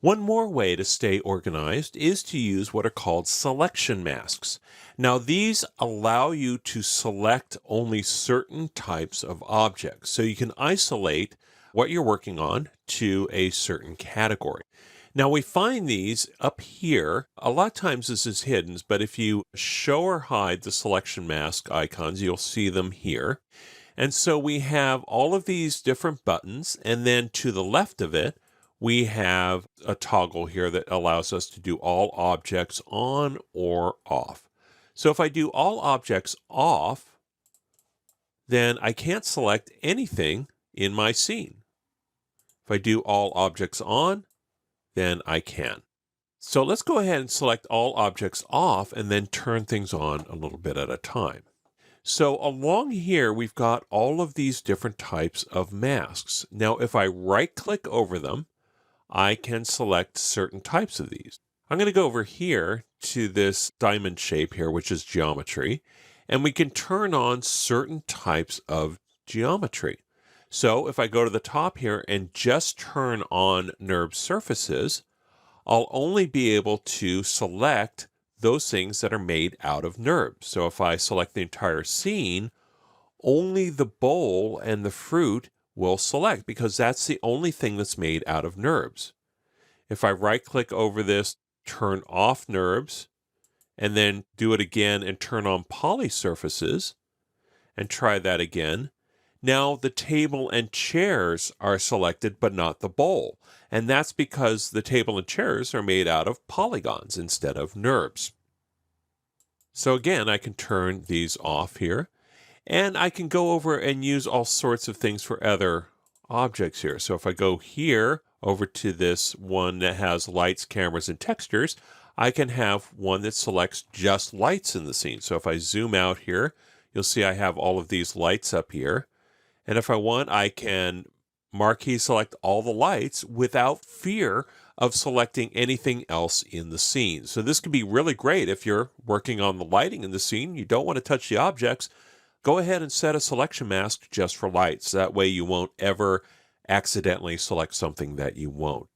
One more way to stay organized is to use what are called selection masks. Now, these allow you to select only certain types of objects, so you can isolate what you're working on to a certain category. Now, we find these up here. A lot of times this is hidden, but if you show or hide the selection mask icons, you'll see them here. And so we have all of these different buttons, and then to the left of it, we have a toggle here that allows us to do all objects on or off. So if I do all objects off, then I can't select anything in my scene. If I do all objects on, then I can. So let's go ahead and select all objects off and then turn things on a little bit at a time. So along here, we've got all of these different types of masks. Now, if I right-click over them, I can select certain types of these. I'm going to go over here to this diamond shape here, which is geometry, and we can turn on certain types of geometry. So if I go to the top here and just turn on NURB surfaces, I'll only be able to select those things that are made out of NURBS. So if I select the entire scene, only the bowl and the fruit will select because that's the only thing that's made out of NURBS. If I right-click over this, turn off NURBS, and then do it again and turn on poly surfaces, and try that again, now the table and chairs are selected, but not the bowl. And that's because the table and chairs are made out of polygons instead of NURBS. So again, I can turn these off here, and I can go over and use all sorts of things for other objects here. So if I go here over to this one that has lights, cameras, and textures, I can have one that selects just lights in the scene. So if I zoom out here, you'll see I have all of these lights up here. And if I want, I can marquee select all the lights without fear of selecting anything else in the scene. So this can be really great if you're working on the lighting in the scene. You don't want to touch the objects. Go ahead and set a selection mask just for lights. That way you won't ever accidentally select something that you won't.